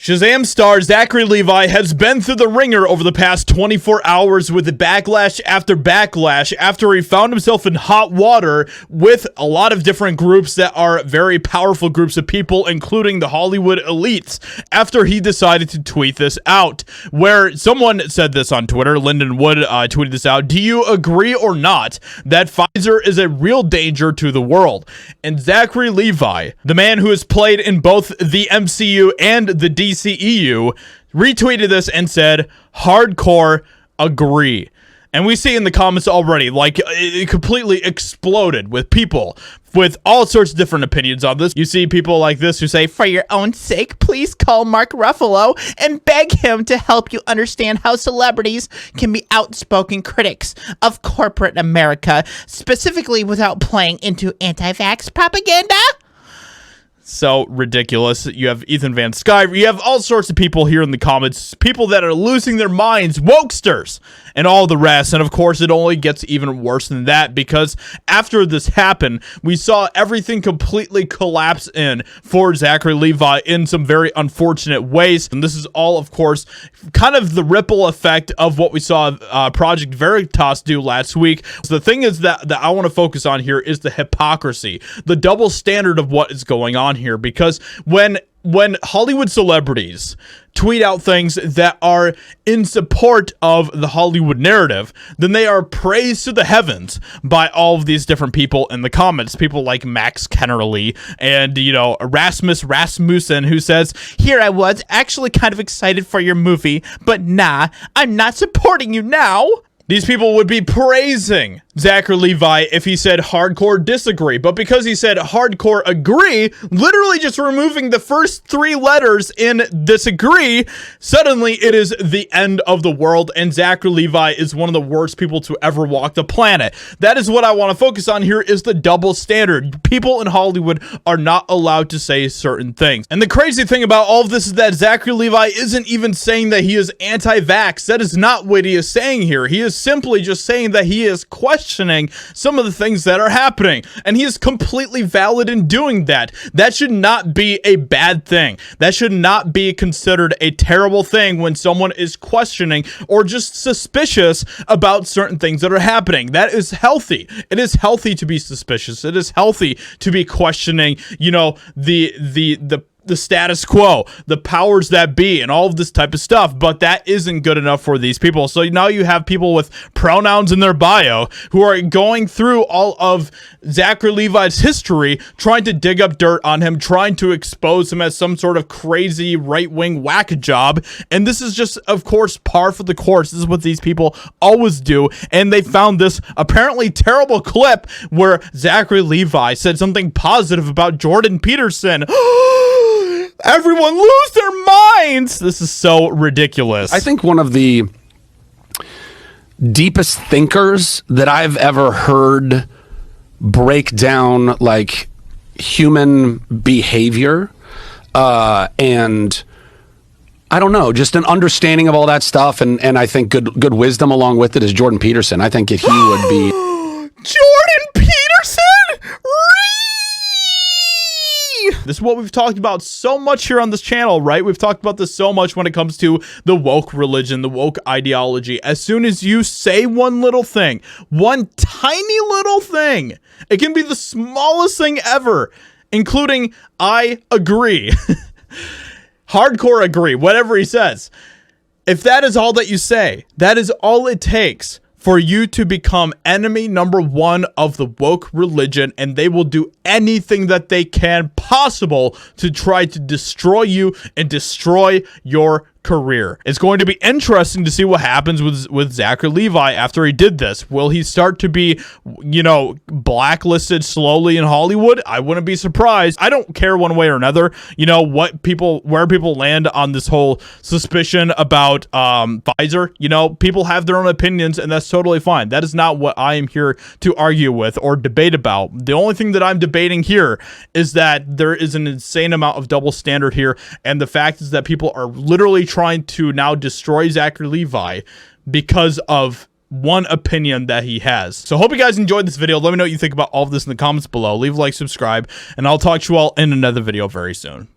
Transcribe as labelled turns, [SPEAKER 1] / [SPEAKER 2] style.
[SPEAKER 1] Shazam star Zachary Levi has been through the ringer over the past 24 hours with backlash after he found himself in hot water with a lot of different groups that are very powerful groups of people, including the Hollywood elites, after he decided to tweet this out, where someone said this on Twitter. Lyndon Wood tweeted this out. Do you agree or not that Pfizer is a real danger to the world? And Zachary Levi, the man who has played in both the MCU and the DCEU, retweeted this and said, hardcore agree. And we see in the comments already, like, it completely exploded with people with all sorts of different opinions on this. You see people like this who say, for your own sake, please call Mark Ruffalo and beg him to help you understand how celebrities can be outspoken critics of corporate America, specifically without playing into anti-vax propaganda. So ridiculous. You have Ethan Van Sky. You have all sorts of people here in the comments, people that are losing their minds, wokesters, and all the rest. And of course, it only gets even worse than that, because after this happened, we saw everything completely collapse in for Zachary Levi in some very unfortunate ways. And this is all, of course, kind of the ripple effect of what we saw Project Veritas do last week. So the thing is that I want to focus on here is the hypocrisy, the double standard of what is going on here, because when Hollywood celebrities tweet out things that are in support of the Hollywood narrative, then they are praised to the heavens by all of these different people in the comments. People like Max Kennerly and, you know, Rasmus Rasmussen, who says, here I was actually kind of excited for your movie, but nah, I'm not supporting you now. These people would be praising Zachary Levi if he said hardcore disagree, but because he said hardcore agree, literally just removing the first three letters in disagree, suddenly it is the end of the world, and Zachary Levi is one of the worst people to ever walk the planet. That is what I want to focus on here, is the double standard. People in Hollywood are not allowed to say certain things. And the crazy thing about all of this is that Zachary Levi isn't even saying that he is anti-vax. That is not what he is saying here. He is simply just saying that he is questioning some of the things that are happening, and he is completely valid in doing that. That should not be a bad thing. That should not be considered a terrible thing when someone is questioning or just suspicious about certain things that are happening. That is healthy. It is healthy to be suspicious. It is healthy to be questioning, you know, the status quo, the powers that be, and all of this type of stuff. But that isn't good enough for these people. So now you have people with pronouns in their bio who are going through all of Zachary Levi's history, trying to dig up dirt on him, trying to expose him as some sort of crazy right-wing whack job. And this is just, of course, par for the course. This is what these people always do. And they found this apparently terrible clip where Zachary Levi said something positive about Jordan Peterson. Everyone lose their minds. This is so ridiculous.
[SPEAKER 2] I think one of the deepest thinkers that I've ever heard break down like human behavior and I don't know, just an understanding of all that stuff, and I think good wisdom along with it is Jordan Peterson. I think that he would be
[SPEAKER 1] Jordan Peterson. This is what we've talked about so much here on this channel, right? We've talked about this so much when it comes to the woke religion, the woke ideology. As soon as you say one little thing, one tiny little thing, it can be the smallest thing ever, including I agree, hardcore agree, whatever he says. If that is all that you say, that is all it takes for you to become enemy number one of the woke religion, and they will do anything that they can possible to try to destroy you and destroy your career. It's going to be interesting to see what happens with Zachary Levi after he did this. Will he start to be, you know, blacklisted slowly in Hollywood? I wouldn't be surprised. I don't care one way or another, you know, where people land on this whole suspicion about Pfizer. You know, people have their own opinions, and that's totally fine. That is not what I am here to argue with or debate about. The only thing that I'm debating here is that there is an insane amount of double standard here, and the fact is that people are literally trying to now destroy Zachary Levi because of one opinion that he has. So hope you guys enjoyed this video. Let me know what you think about all of this in the comments below. Leave a like, subscribe, and I'll talk to you all in another video very soon.